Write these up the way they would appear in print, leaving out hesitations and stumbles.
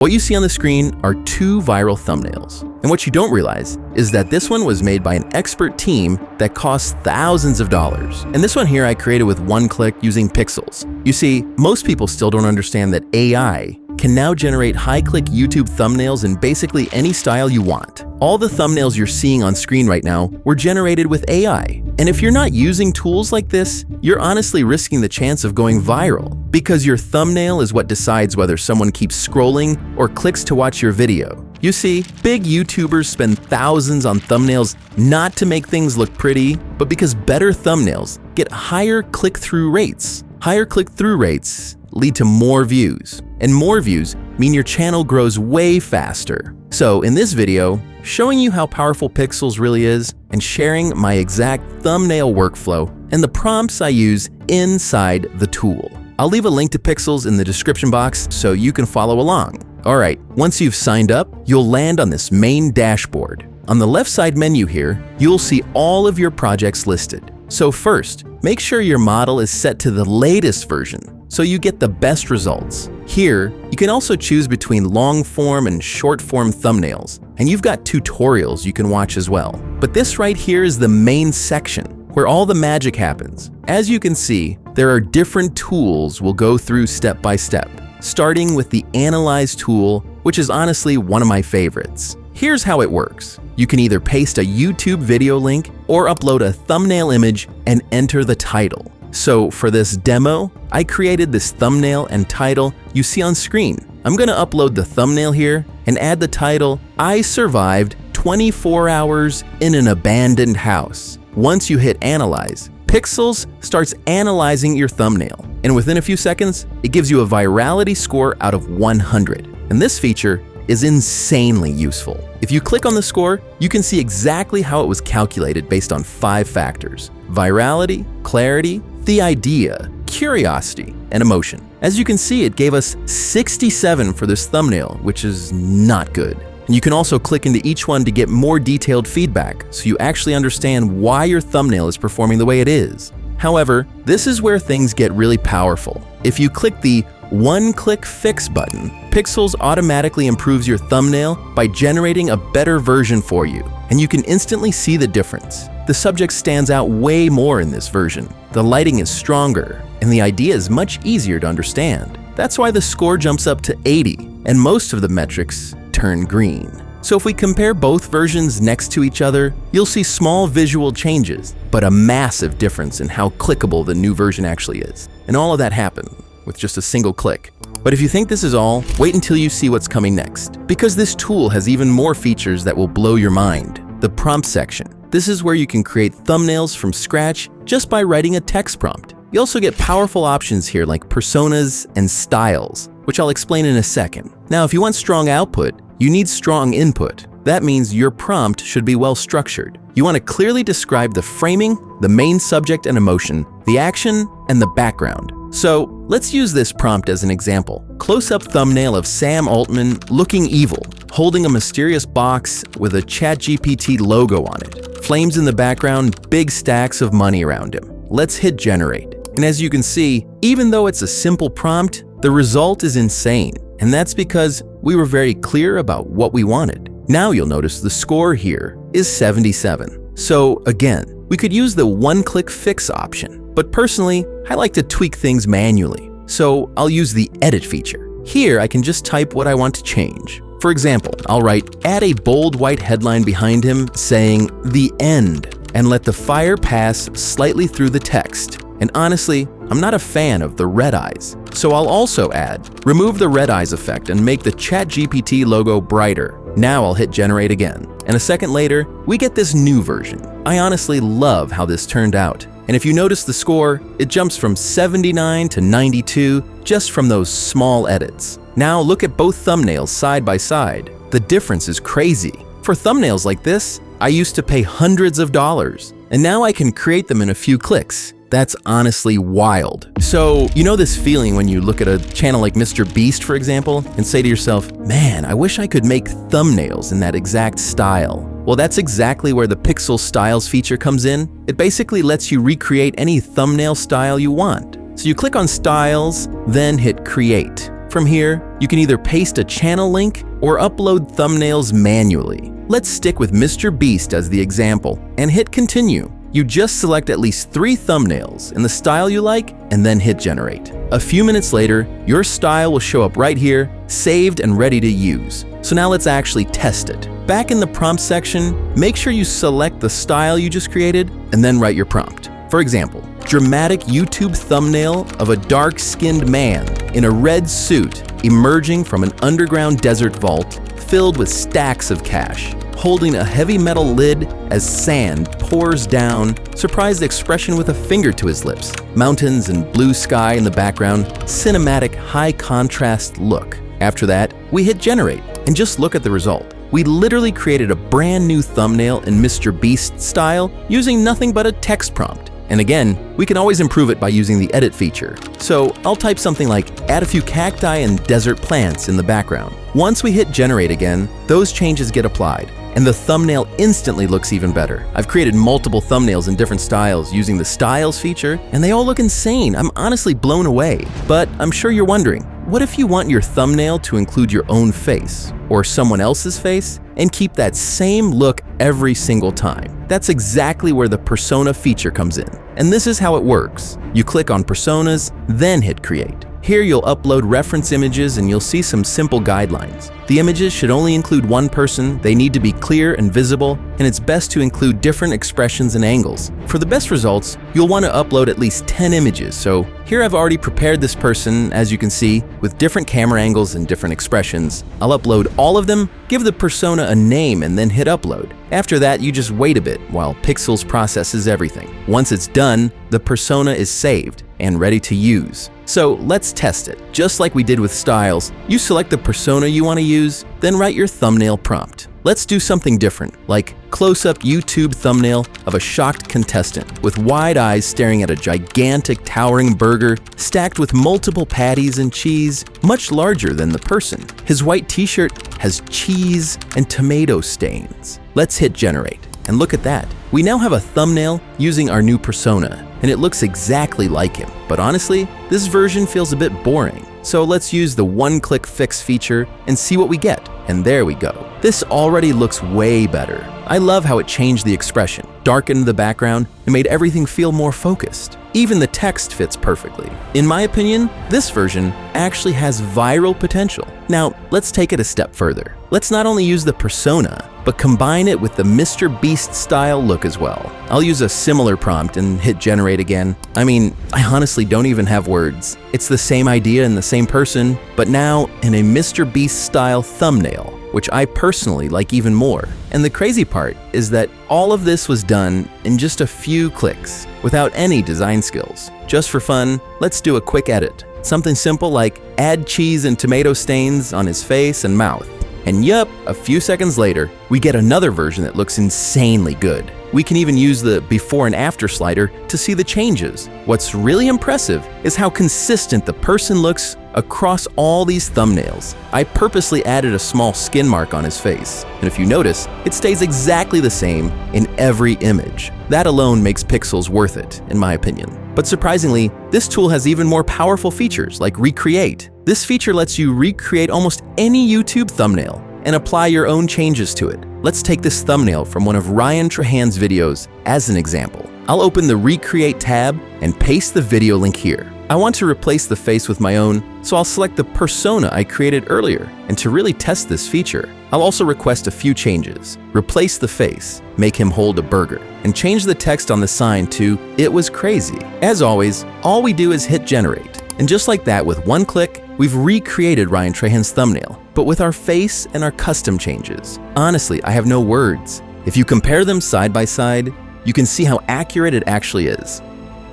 What you see on the screen are two viral thumbnails. And what you don't realize is that this one was made by an expert team that costs thousands of dollars. And this one here I created with one click using Pikzels. You see, most people still don't understand that AI can now generate high-click YouTube thumbnails in basically any style you want. All the thumbnails you're seeing on screen right now were generated with AI. And if you're not using tools like this, you're honestly risking the chance of going viral, because your thumbnail is what decides whether someone keeps scrolling or clicks to watch your video. You see, big YouTubers spend thousands on thumbnails not to make things look pretty, but because better thumbnails get higher click-through rates. Higher click-through rates lead to more views, and more views mean your channel grows way faster. So in this video, showing you how powerful Pikzels really is and sharing my exact thumbnail workflow and the prompts I use inside the tool. I'll leave a link to Pikzels in the description box so you can follow along. Alright, once you've signed up, you'll land on this main dashboard. On the left side menu here, you'll see all of your projects listed. So first, make sure your model is set to the latest version so you get the best results. Here, you can also choose between long-form and short-form thumbnails, and you've got tutorials you can watch as well. But this right here is the main section, where all the magic happens. As you can see, there are different tools we'll go through step by step, starting with the Analyze tool, which is honestly one of my favorites. Here's how it works. You can either paste a YouTube video link or upload a thumbnail image and enter the title. So for this demo, I created this thumbnail and title you see on screen. I'm gonna upload the thumbnail here and add the title, "I survived 24 hours in an abandoned house." Once you hit Analyze, Pikzels starts analyzing your thumbnail, and within a few seconds, it gives you a virality score out of 100. And this feature is insanely useful. If you click on the score, you can see exactly how it was calculated based on 5 factors: virality, clarity, the idea, curiosity, and emotion. As you can see, it gave us 67 for this thumbnail, which is not good. And you can also click into each one to get more detailed feedback, so you actually understand why your thumbnail is performing the way it is. However, this is where things get really powerful. If you click the one-click fix button, Pikzels automatically improves your thumbnail by generating a better version for you, and you can instantly see the difference. The subject stands out way more in this version. The lighting is stronger, and the idea is much easier to understand. That's why the score jumps up to 80, and most of the metrics turn green. So if we compare both versions next to each other, you'll see small visual changes, but a massive difference in how clickable the new version actually is. And all of that happened with just a single click. But if you think this is all, wait until you see what's coming next, because this tool has even more features that will blow your mind. The prompt section. This is where you can create thumbnails from scratch just by writing a text prompt. You also get powerful options here like personas and styles, which I'll explain in a second. Now, if you want strong output, you need strong input. That means your prompt should be well structured. You want to clearly describe the framing, the main subject and emotion, the action, and the background. So let's use this prompt as an example. Close-up thumbnail of Sam Altman looking evil, holding a mysterious box with a ChatGPT logo on it. Flames in the background, big stacks of money around him. Let's hit generate. And as you can see, even though it's a simple prompt, the result is insane. And that's because we were very clear about what we wanted. Now you'll notice the score here is 77. So again, we could use the one-click fix option, but personally, I like to tweak things manually. So I'll use the edit feature. Here I can just type what I want to change. For example, I'll write, add a bold white headline behind him saying, "The End," and let the fire pass slightly through the text. And honestly, I'm not a fan of the red eyes. So I'll also add, remove the red eyes effect and make the ChatGPT logo brighter. Now I'll hit generate again. And a second later, we get this new version. I honestly love how this turned out. And if you notice the score, it jumps from 79 to 92 just from those small edits. Now look at both thumbnails side by side. The difference is crazy. For thumbnails like this, I used to pay hundreds of dollars, and now I can create them in a few clicks. That's honestly wild. So, you know this feeling when you look at a channel like Mr. Beast, for example, and say to yourself, man, I wish I could make thumbnails in that exact style. Well, that's exactly where the Pixel Styles feature comes in. It basically lets you recreate any thumbnail style you want. So you click on Styles, then hit Create. From here, you can either paste a channel link or upload thumbnails manually. Let's stick with Mr. Beast as the example and hit continue. You just select at least 3 thumbnails in the style you like and then hit generate. A few minutes later, your style will show up right here, saved and ready to use. So now let's actually test it. Back in the prompt section, make sure you select the style you just created and then write your prompt. For example, dramatic YouTube thumbnail of a dark-skinned man in a red suit emerging from an underground desert vault filled with stacks of cash, holding a heavy metal lid as sand pours down, surprised expression with a finger to his lips, mountains and blue sky in the background, cinematic high contrast look. After that, we hit generate and just look at the result. We literally created a brand new thumbnail in Mr. Beast style using nothing but a text prompt. And again, we can always improve it by using the edit feature. So I'll type something like add a few cacti and desert plants in the background. Once we hit generate again, those changes get applied and the thumbnail instantly looks even better. I've created multiple thumbnails in different styles using the styles feature and they all look insane. I'm honestly blown away. But I'm sure you're wondering, what if you want your thumbnail to include your own face or someone else's face and keep that same look every single time? That's exactly where the persona feature comes in. And this is how it works. You click on personas, then hit create. Here you'll upload reference images and you'll see some simple guidelines. The images should only include one person, they need to be clear and visible, and it's best to include different expressions and angles. For the best results, you'll want to upload at least 10 images, so here I've already prepared this person, as you can see, with different camera angles and different expressions. I'll upload all of them, give the persona a name, and then hit upload. After that, you just wait a bit while Pikzels processes everything. Once it's done, the persona is saved and ready to use. So let's test it. Just like we did with styles, you select the persona you want to use, then write your thumbnail prompt. Let's do something different, like close-up YouTube thumbnail of a shocked contestant with wide eyes staring at a gigantic towering burger stacked with multiple patties and cheese, much larger than the person. His white t-shirt has cheese and tomato stains. Let's hit generate. And look at that. We now have a thumbnail using our new persona, and it looks exactly like him. But honestly, this version feels a bit boring. So let's use the one-click fix feature and see what we get. And there we go. This already looks way better. I love how it changed the expression, darkened the background, and made everything feel more focused. Even the text fits perfectly. In my opinion, this version actually has viral potential. Now, let's take it a step further. Let's not only use the persona, but combine it with the Mr. Beast style look as well. I'll use a similar prompt and hit generate again. I mean, I honestly don't even have words. It's the same idea and the same person, but now in a Mr. Beast style thumbnail, which I personally like even more. And the crazy part is that all of this was done in just a few clicks, without any design skills. Just for fun, let's do a quick edit. Something simple like add cheese and tomato stains on his face and mouth. And yup, a few seconds later, we get another version that looks insanely good. We can even use the before and after slider to see the changes. What's really impressive is how consistent the person looks across all these thumbnails. I purposely added a small skin mark on his face, and if you notice, it stays exactly the same in every image. That alone makes Pikzels worth it, in my opinion. But surprisingly, this tool has even more powerful features like Recreate. This feature lets you recreate almost any YouTube thumbnail and apply your own changes to it. Let's take this thumbnail from one of Ryan Trahan's videos as an example. I'll open the Recreate tab and paste the video link here. I want to replace the face with my own, so I'll select the persona I created earlier. And to really test this feature, I'll also request a few changes. Replace the face, make him hold a burger, and change the text on the sign to "It was crazy." As always, all we do is hit generate. And just like that, with one click, we've recreated Ryan Trahan's thumbnail, but with our face and our custom changes. Honestly, I have no words. If you compare them side by side, you can see how accurate it actually is.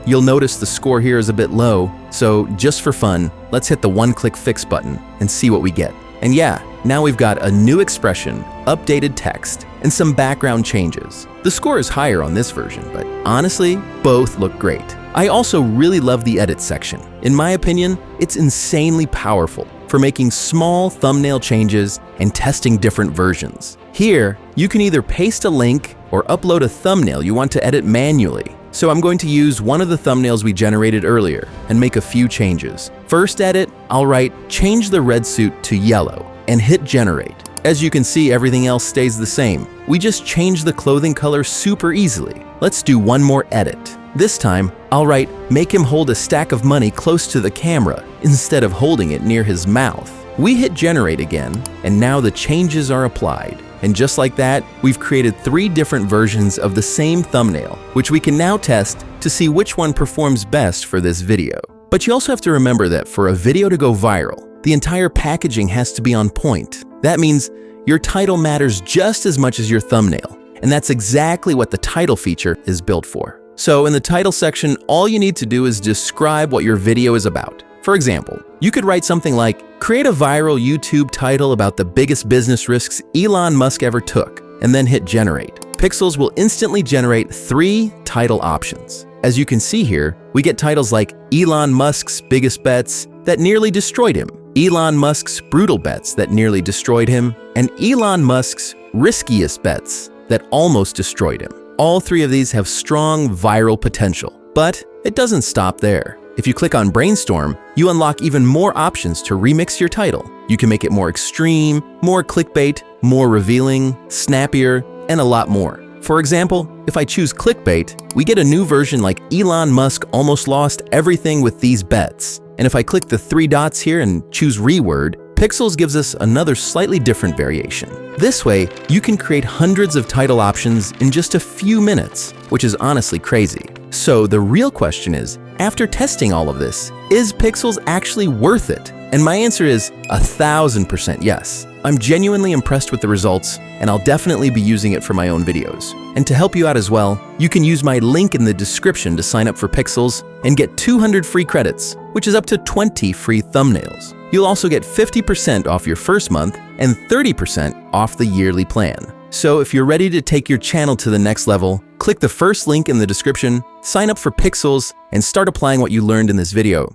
You'll notice the score here is a bit low, so just for fun, let's hit the one-click fix button and see what we get. And yeah, now we've got a new expression, updated text, and some background changes. The score is higher on this version, but honestly, both look great. I also really love the edit section. In my opinion, it's insanely powerful for making small thumbnail changes and testing different versions. Here, you can either paste a link or upload a thumbnail you want to edit manually. So I'm going to use one of the thumbnails we generated earlier and make a few changes. First edit, I'll write change the red suit to yellow and hit generate. As you can see, everything else stays the same. We just change the clothing color super easily. Let's do one more edit. This time, I'll write make him hold a stack of money close to the camera instead of holding it near his mouth. We hit generate again, and now the changes are applied. And just like that, we've created 3 different versions of the same thumbnail, which we can now test to see which one performs best for this video. But you also have to remember that for a video to go viral, the entire packaging has to be on point. That means your title matters just as much as your thumbnail, and that's exactly what the title feature is built for. So in the title section, all you need to do is describe what your video is about. For example, you could write something like, create a viral YouTube title about the biggest business risks Elon Musk ever took, and then hit generate. Pikzels will instantly generate 3 title options. As you can see here, we get titles like Elon Musk's biggest bets that nearly destroyed him, Elon Musk's brutal bets that nearly destroyed him, and Elon Musk's riskiest bets that almost destroyed him. All 3 of these have strong viral potential, but it doesn't stop there. If you click on Brainstorm, you unlock even more options to remix your title. You can make it more extreme, more clickbait, more revealing, snappier, and a lot more. For example, if I choose clickbait, we get a new version like Elon Musk almost lost everything with these bets. And if I click the 3 dots here and choose reword, Pikzels gives us another slightly different variation. This way, you can create hundreds of title options in just a few minutes, which is honestly crazy. So the real question is, after testing all of this, is Pikzels actually worth it? And my answer is 1000% yes. I'm genuinely impressed with the results, and I'll definitely be using it for my own videos. And to help you out as well, you can use my link in the description to sign up for Pikzels and get 200 free credits, which is up to 20 free thumbnails. You'll also get 50% off your first month and 30% off the yearly plan. So if you're ready to take your channel to the next level, click the first link in the description, sign up for Pikzels, and start applying what you learned in this video.